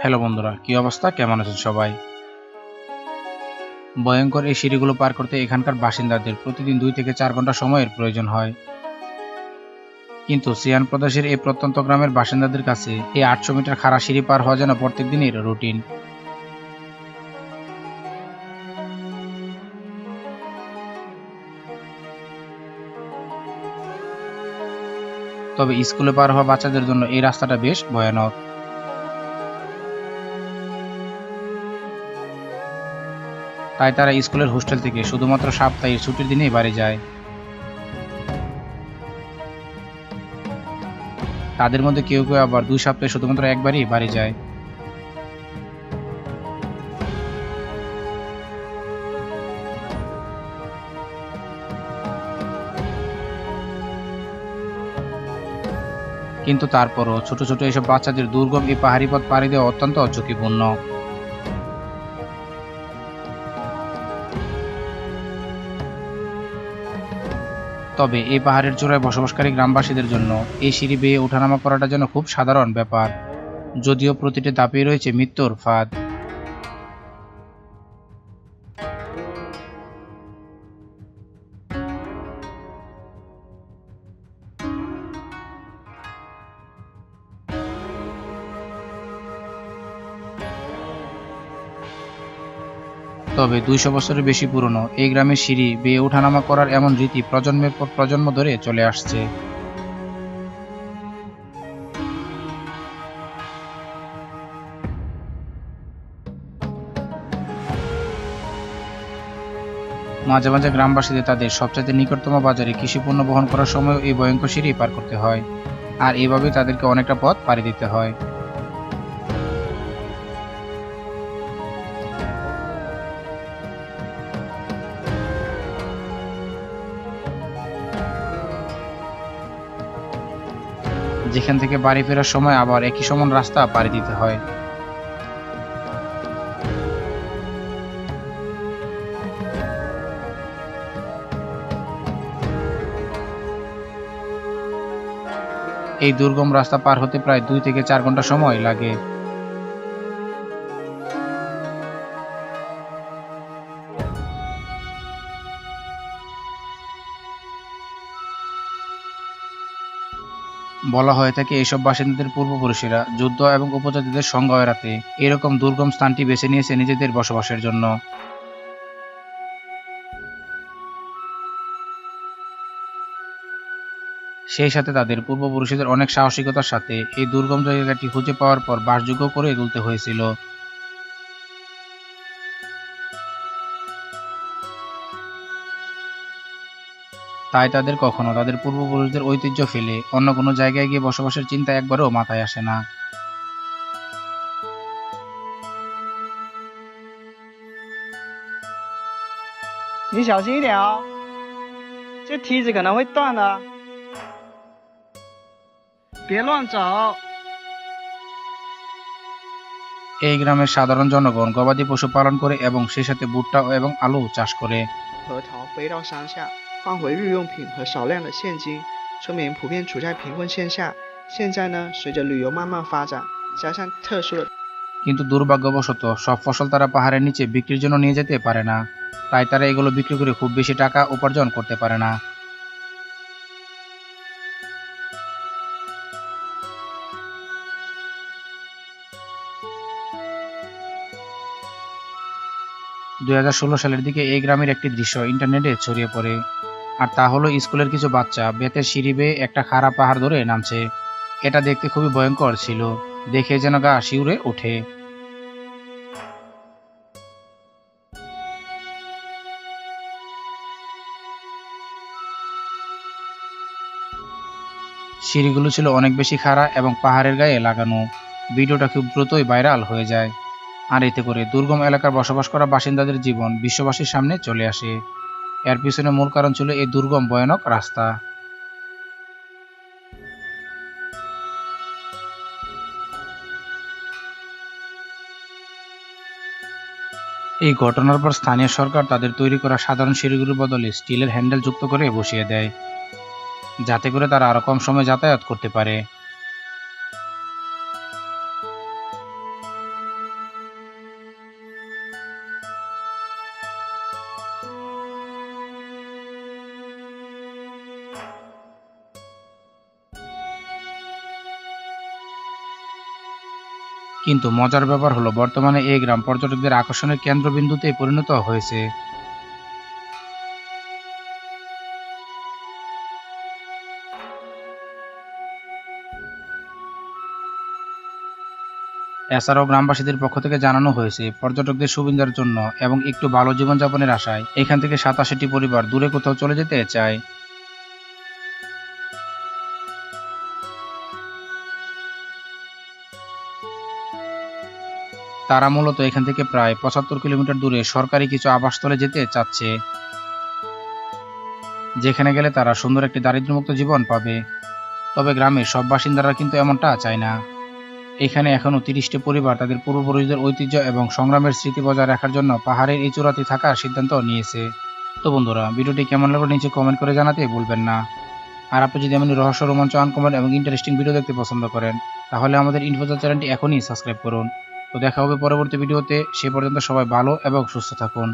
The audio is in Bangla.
হ্যালো বন্ধুরা, কি অবস্থা? কেমন আছেন সবাই? ভয়ংকর এই সিঁড়িগুলো পার করতে এখানকার বাসিন্দাদের প্রতিদিন ২ থেকে ৪ ঘন্টা সময়ের প্রয়োজন হয়। কিন্তু সিয়ান প্রদেশের এই প্রত্যন্ত গ্রামের বাসিন্দাদের কাছে এই ৮০০ মিটার খাড়া সিঁড়ি পার হওয়া যেন প্রত্যেক দিনের রুটিন। তবে স্কুলে পার হওয়া বাচ্চাদের জন্য এই রাস্তাটা বেশ ভয়ানক। তাই তারা স্কুলের হোস্টেল থেকে শুধুমাত্র সাপ্তাহিক ছুটির দিনেই বাড়ি যায়। তাদের মধ্যে কেউ আবার ২ সপ্তাহে শুধুমাত্র একবারই বাড়ি যায়। কিন্তু তারপরও ছোট এসব বাচ্চাদের দুর্গম এই পাহাড়ি পথ পাড়ি দেওয়া অত্যন্ত ঝুঁকিপূর্ণ। তবে এই পাহাড়ের চূড়ায় বসবাসকারী গ্রামবাসীদের জন্য এই সিঁড়ি বেয়ে ওঠানামা করাটা যেন খুব সাধারণ ব্যাপার, যদিও প্রতিটি ধাপেই রয়েছে মৃত্যুর ফাঁদ। তবে ২০০ বছরের বেশি পুরনো এই গ্রামের সিঁড়ি বেয়ে ওঠানামা করার এমন রীতি প্রজন্মের পর প্রজন্ম ধরে চলে আসছে। মাঝে মাঝে গ্রামবাসীদের তাদের সবচাইতে নিকটতম বাজারে কৃষিপণ্য বহন করার সময়ও এই ভয়ঙ্কর সিঁড়ি পার করতে হয়, আর এভাবেই তাদেরকে অনেকটা পথ পাড়ি দিতে হয়। যেখান থেকে বাড়ি ফেরার সময় আবার একই সমান রাস্তা পাড়ি দিতে হয়। এই দুর্গম রাস্তা পার হতে প্রায় ২ থেকে ৪ ঘন্টা সময় লাগে। বলা হয়ে থাকে এসব বাসিন্দাদের পূর্বপুরুষেরা যুদ্ধ এবং উপজাতিদের সংঘ এড়াতে এরকম দুর্গম স্থানটি বেছে নিয়েছে নিজেদের বসবাসের জন্য। সেই সাথে তাদের পূর্বপুরুষদের অনেক সাহসিকতার সাথে এই দুর্গম জায়গাটি খুঁজে পাওয়ার পর বাসযোগ্য করে তুলতে হয়েছিল। তাই তাদের কখনো তাদের পূর্বপুরুষদের ঐতিহ্য ফেলে অন্য কোনো জায়গায় গিয়ে বসবাসের চিন্তা একবারও মাথায় আসে না। 你小心一点哦，这梯子可能会断的，别乱走。এই গ্রামের সাধারণ জনগণ গবাদি পশু পালন করে এবং সেই সাথে ভুট্টা এবং আলু চাষ করে।核桃回到乡下，换回日用品和少量的现金，村民普遍处在贫困线下。现在呢，随着旅游慢慢发展，加上特殊的，কিন্তু দুর্ভাগ্যবশত সব ফসল তারা পাহাড়ের নিচে বিক্রির জন্য নিয়ে যেতে পারে না, তাই তারা এগুলো বিক্রি করে খুব বেশি টাকা উপার্জন করতে পারে না। (২০১৬ সালের দিকে এই গ্রামের একটি দৃশ্য ইন্টারনেটে ছড়িয়ে পড়ে, আর তা হলো স্কুলের কিছু বাচ্চা বেতের সিঁড়ি বেয়ে একটা খাড়া পাহাড় ধরে নামছে। এটা দেখতে খুবই ভয়ঙ্কর ছিল, দেখে যেন গা শিউরে ওঠে। সিঁড়িগুলো ছিল অনেক বেশি খাড়া এবং পাহাড়ের গায়ে লাগানো। ভিডিওটা খুব দ্রুতই ভাইরাল হয়ে যায়, আর এতে করে দুর্গম এলাকার বসবাস করা বাসিন্দাদের জীবন বিশ্ববাসীর সামনে চলে আসে। এর পিছনে মূল কারণ ছিল এই দুর্গম ভয়ানক রাস্তা। এই ঘটনার পর স্থানীয় সরকার তাদের তৈরি করা সাধারণ সিঁড়িগুলোর বদলে স্টিলের হ্যান্ডেল যুক্ত করে বসিয়ে দেয়, যাতে করে তারা আরো কম সময় যাতায়াত করতে পারে। কিন্তু মজার ব্যাপার হলো বর্তমানে এই গ্রাম পর্যটকদের আকর্ষণের কেন্দ্রবিন্দুতে পরিণত হয়েছে। এছাড়াও গ্রামবাসীদের পক্ষ থেকে জানানো হয়েছে পর্যটকদের সুবিধার জন্য এবং একটু ভালো জীবনযাপনের আশায় এখান থেকে 87টি পরিবার দূরে কোথাও চলে যেতে চায়। তারা মূলত এখান থেকে প্রায় 75 কিলোমিটার দূরে সরকারি কিছু আবাসস্থলে যেতে চাচ্ছে, যেখানে গেলে তারা সুন্দর একটি দারিদ্র্যমুক্ত জীবন পাবে। তবে গ্রামের সব বাসিন্দারা কিন্তু এমনটা চায় না। এখানে এখনও 30টি পরিবার তাদের পূর্বপুরুষদের ঐতিহ্য এবং সংগ্রামের স্মৃতি বজায় রাখার জন্য পাহাড়ের এই চূড়াতে থাকার সিদ্ধান্ত নিয়েছে। তো বন্ধুরা, ভিডিওটি কেমন লাগলো নিচে কমেন্ট করে জানাতে ভুলবেন না। আর আপনি যদি এমনি রহস্য, রোমাঞ্চ, আনকমন এবং ইন্টারেস্টিং ভিডিও দেখতে পছন্দ করেন, তাহলে আমাদের ইনফোজার চ্যানেলটি এখনই সাবস্ক্রাইব করুন। তো দেখা হবে পরবর্তী ভিডিওতে। সে পর্যন্ত সবাই ভালো এবং সুস্থ থাকুন।